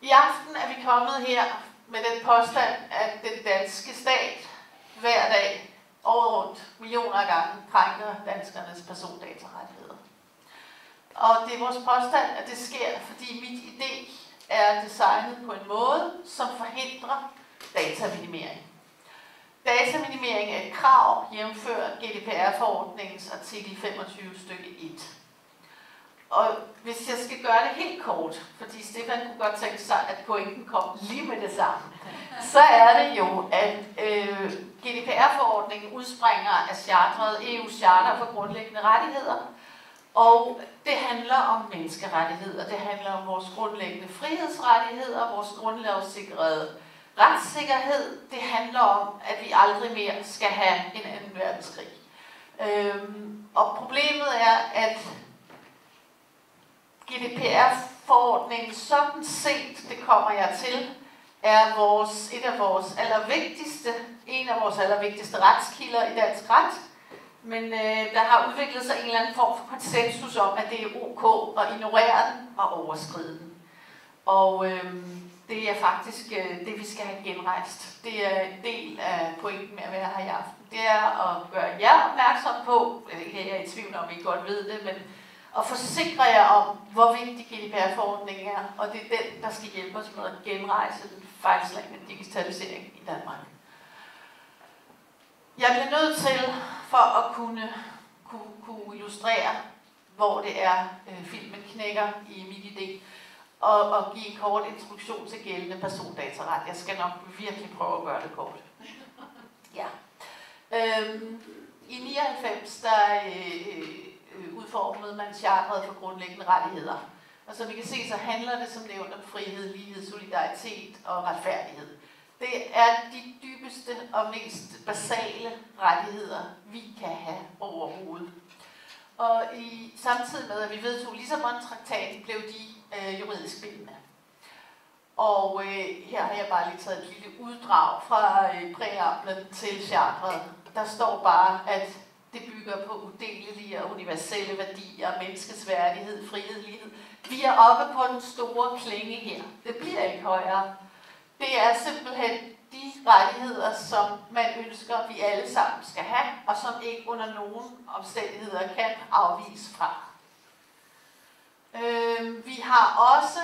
I aften er vi kommet her med den påstand, at den danske stat hver dag, året rundt, millioner af gange, krænker danskernes persondatarettigheder. Og det er vores påstand, at det sker, fordi mit idé er designet på en måde, som forhindrer dataminimering. Dataminimering er et krav, jævnfør GDPR-forordningens artikel 25 stykke 1. Og hvis jeg skal gøre det helt kort, fordi Stefan kunne godt tænke sig, at pointen kom lige med det samme, så er det jo, at GDPR-forordningen udspringer af EU's charter for grundlæggende rettigheder, og det handler om menneskerettigheder, det handler om vores grundlæggende frihedsrettigheder, vores grundlovssikrede retssikkerhed, det handler om, at vi aldrig mere skal have en anden verdenskrig. Og problemet er, at GDPR-forordningen sådan set, det kommer jeg til, er en af vores allervigtigste retskilder i dansk ret. Men der har udviklet sig en eller anden form for konsensus om, at det er ok at ignorere den og overskride den. Og det er faktisk det, vi skal have genrejst. Det er en del af pointen med at være her i aften. Det er at gøre jer opmærksom på, jeg er i tvivl om, I godt ved det, men at forsikre jer om, hvor vigtig GDPR-forordningen er, og det er den, der skal hjælpe os med at genrejse den fejlslagne digitalisering i Danmark. Jeg bliver nødt til, for at kunne illustrere, hvor det er, filmen knækker i mit idé, og give en kort introduktion til gældende persondataret. Jeg skal nok virkelig prøve at gøre det kort. Ja. I 99, der udformede man charteret for grundlæggende rettigheder. Og som I kan se, så handler det som nævnt om frihed, lighed, solidaritet og retfærdighed. Det er de dybeste og mest basale rettigheder, vi kan have overhovedet. Og samtidig med, at vi vedtog Lissabon-traktaten, blev de juridisk bindende. Og her har jeg bare lige taget et lille uddrag fra præamblen til charteret. Der står bare, at det bygger på udelelige og universelle værdier, menneskets værdighed, frihed, lighed. Vi er oppe på den store klinge her. Det bliver ikke højere. Det er simpelthen de rettigheder, som man ønsker, vi alle sammen skal have, og som ikke under nogen omstændigheder kan afvise fra. Vi har også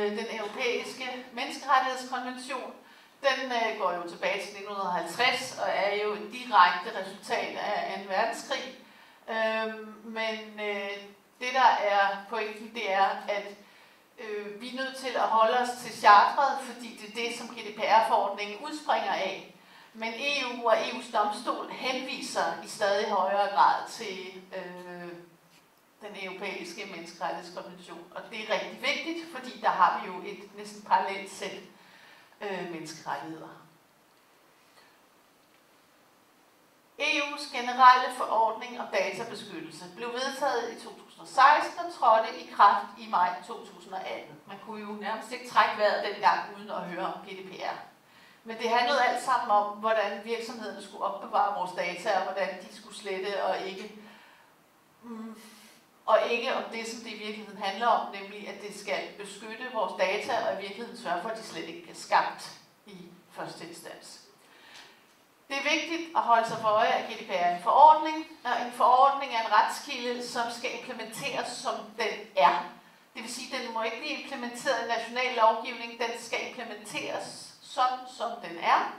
den europæiske menneskerettighedskonvention. Den går jo tilbage til 1950 og er jo et direkte resultat af 2. verdenskrig. Men det, der er pointen, det er, at vi er nødt til at holde os til charteret, fordi det er det, som GDPR-forordningen udspringer af. Men EU og EU's domstol henviser i stadig højere grad til den europæiske menneskerettighedskonvention. Og det er rigtig vigtigt, fordi der har vi jo et næsten parallelt sæt menneskerettigheder. EU's generelle forordning om databeskyttelse blev vedtaget i 2016 og trådte i kraft i maj 2018. Man kunne jo nærmest ikke trække vejret dengang uden at høre om GDPR. Men det handlede alt sammen om, hvordan virksomhederne skulle opbevare vores data, og hvordan de skulle slette og ikke om det, som det i virkeligheden handler om, nemlig at det skal beskytte vores data, og i virkeligheden sørge for, at de slet ikke bliver skabt i første instans. Det er vigtigt at holde sig for øje, at GDPR er en forordning, og en forordning er en retskilde, som skal implementeres, som den er. Det vil sige, at den må ikke blive implementeret i national lovgivning, den skal implementeres sådan, som den er,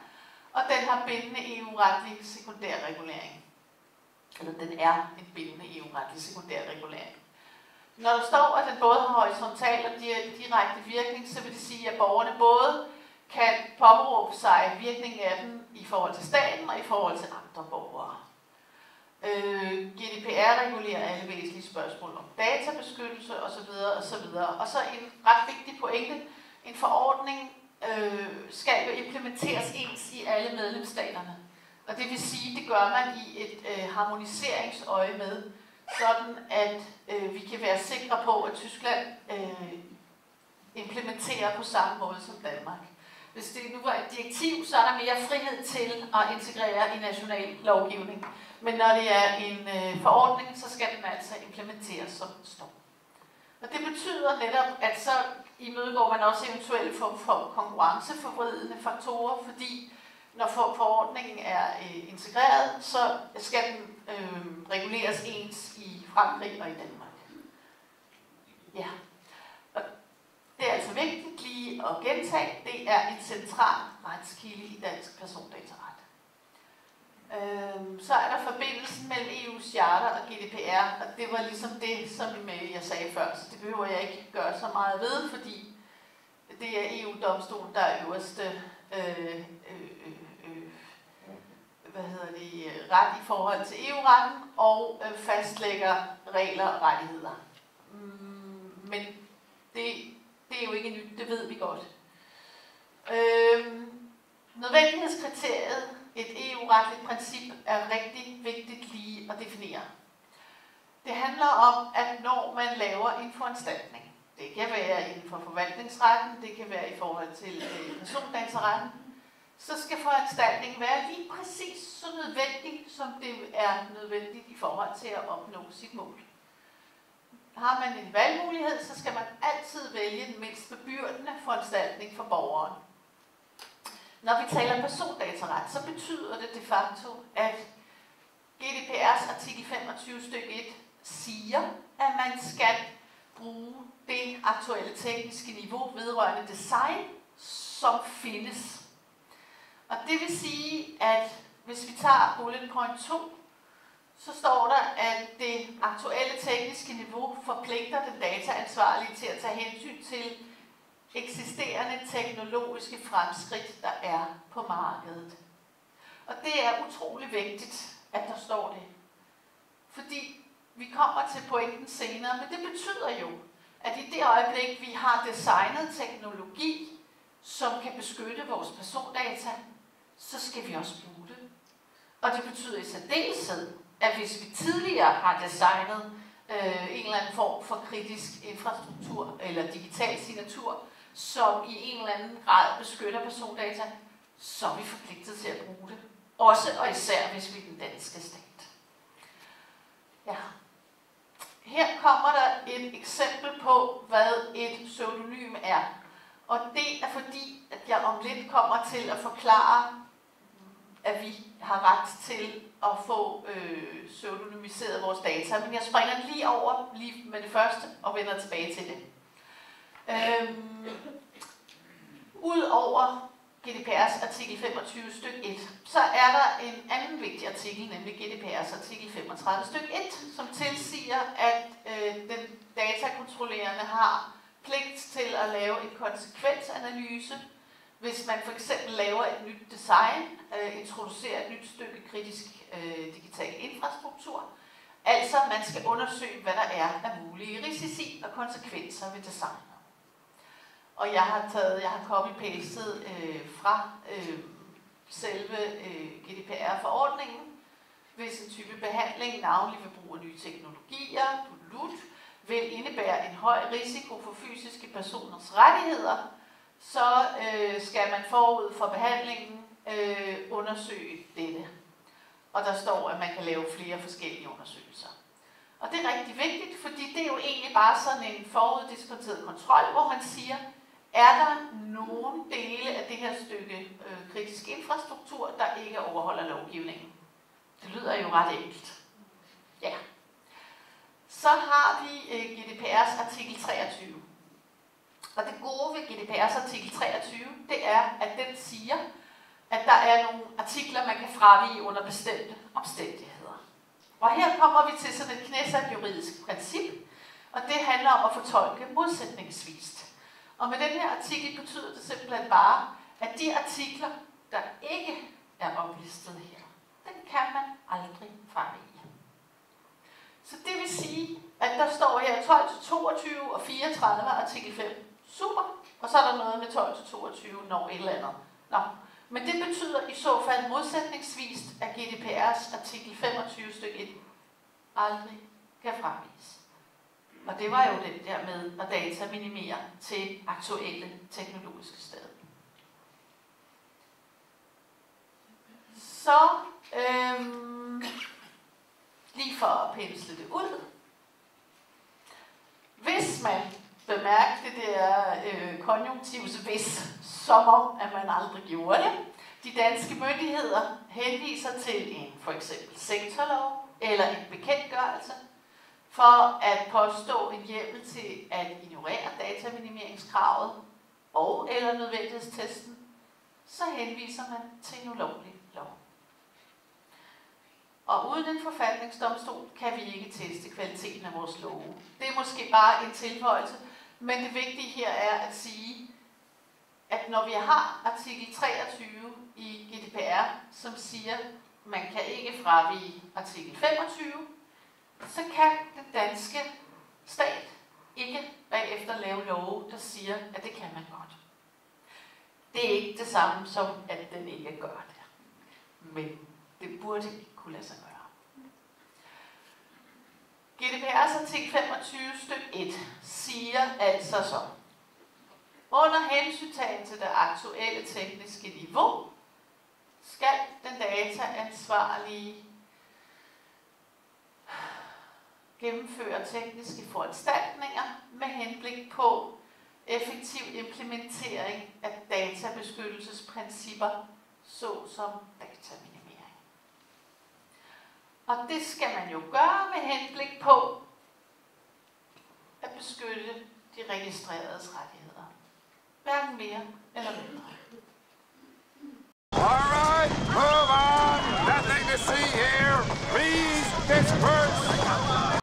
og den har bindende EU-retlig sekundærregulering. Eller den er en bindende EU-retlig sekundærregulering. Når der står, at den både har horisontal og direkte virkning, så vil det sige, at borgerne både kan påberåbe sig virkningen af den i forhold til staten og i forhold til andre borgere. GDPR regulerer alle væsentlige spørgsmål om databeskyttelse osv. osv. Og så en ret vigtig pointe, en forordning skal jo implementeres ens i alle medlemsstaterne. Og det vil sige, det gør man i et harmoniseringsøje med, sådan at vi kan være sikre på, at Tyskland implementerer på samme måde som Danmark. Hvis det nu var et direktiv, så er der mere frihed til at integrere i national lovgivning. Men når det er en forordning, så skal den altså implementeres, som den står. Og det betyder netop, at så imødegår man også eventuelle for konkurrenceforvridende faktorer, fordi når forordningen er integreret, så skal den reguleres ens i Frankrig og i Danmark. Ja. Og det er altså vigtigt lige at gentage, det er en central retskilde i dansk persondataret. Så er der forbindelsen mellem EU's charter og GDPR, og det var ligesom det, som jeg sagde før, så det behøver jeg ikke gøre så meget ved, fordi det er EU-domstolen, der er øverste ret i forhold til EU-retten og fastlægger regler og rettigheder. Men det er jo ikke nyt, det ved vi godt. Nødvendighedskriteriet, et EU-retligt princip, er rigtig vigtigt lige at definere. Det handler om, at når man laver en foranstaltning, det kan være inden for forvaltningsretten, det kan være i forhold til persondataretten, så skal foranstaltningen være lige præcis så nødvendig, som det er nødvendigt i forhold til at opnå sit mål. Har man en valgmulighed, så skal man altid vælge den mindst bebyrdende foranstaltning for borgeren. Når vi taler persondataret, så betyder det de facto, at GDPR's artikel 25 stykke 1 siger, at man skal bruge det aktuelle tekniske niveau vedrørende design, som findes. Og det vil sige, at hvis vi tager bullet point 2, så står der, at det aktuelle tekniske niveau forpligter den dataansvarlige til at tage hensyn til eksisterende teknologiske fremskridt, der er på markedet. Og det er utrolig vigtigt, at der står det. Fordi vi kommer til pointen senere, men det betyder jo, at i det øjeblik, vi har designet teknologi, som kan beskytte vores persondata, så skal vi også bruge det. Og det betyder i særdeleshed, at hvis vi tidligere har designet en eller anden form for kritisk infrastruktur eller digital signatur, som i en eller anden grad beskytter persondata, så er vi forpligtet til at bruge det. Også og især, hvis vi er den danske stat. Ja. Her kommer der et eksempel på, hvad et pseudonym er. Og det er fordi, at jeg om lidt kommer til at forklare, at vi har ret til at få pseudonymiseret vores data. Men jeg springer lige over lige med det første og vender tilbage til det. Udover GDPR's artikel 25 stykke 1, så er der en anden vigtig artikel, nemlig GDPR's artikel 35 stykke 1, som tilsiger, at den datakontrollerende har pligt til at lave en konsekvensanalyse, hvis man for eksempel laver et nyt design, introducerer et nyt stykke kritisk digital infrastruktur. Altså, man skal undersøge, hvad der er af mulige risici og konsekvenser ved designet. Og jeg har copy-pastet fra selve GDPR-forordningen, hvis en type behandling, navnlig ved brug af nye teknologier, vil indebære en høj risiko for fysiske personers rettigheder, så skal man forud for behandlingen undersøge dette. Og der står, at man kan lave flere forskellige undersøgelser. Og det er rigtig vigtigt, fordi det er jo egentlig bare sådan en foruddiskonteret kontrol, hvor man siger, er der nogle dele af det her stykke kritisk infrastruktur, der ikke overholder lovgivningen? Det lyder jo ret enkelt. Ja. Så har vi GDPR's artikel 23. Og det gode ved GDPR's artikel 23, det er, at den siger, at der er nogle artikler, man kan fravige under bestemte omstændigheder. Og her kommer vi til sådan et knæsat juridisk princip, og det handler om at fortolke modsætningsvist. Og med den her artikel betyder det simpelthen bare, at de artikler, der ikke er oplistet her, den kan man aldrig fravige. Så det vil sige, at der står her 12-22 og 34 artikel 5. Super. Og så er der noget med 12-22 når et eller andet. Nå. Men det betyder i så fald modsætningsvist, at GDPR's artikel 25 stykke 1 aldrig kan fraviges. Og det var jo den der med at data minimere til aktuelle teknologiske steder. Så lige for at pensle det ud. Hvis man Bemærk det der konjunktivs hvis, som om, at man aldrig gjorde det. De danske myndigheder henviser til en for eksempel sektorlov eller en bekendtgørelse for at påstå en hjemmel til at ignorere dataminimeringskravet og eller nødvendighedstesten, så henviser man til en ulovlig lov. Og uden en forfatningsdomstol kan vi ikke teste kvaliteten af vores love. Det er måske bare en tilføjelse, men det vigtige her er at sige, at når vi har artikel 23 i GDPR, som siger, at man kan ikke fravige artikel 25, så kan den danske stat ikke bagefter lave love, der siger, at det kan man godt. Det er ikke det samme som, at den ikke gør det. Men det burde ikke kunne lade sig gøre. GDPR's artikel 25 stykke 1 siger altså så: under hensyntagen til det aktuelle tekniske niveau, skal den dataansvarlige gennemføre tekniske foranstaltninger med henblik på effektiv implementering af databeskyttelsesprincipper, såsom dataminimering. Og det skal man jo gøre med henblik på at beskytte de registreredes rettigheder. Hverken mere eller mindre.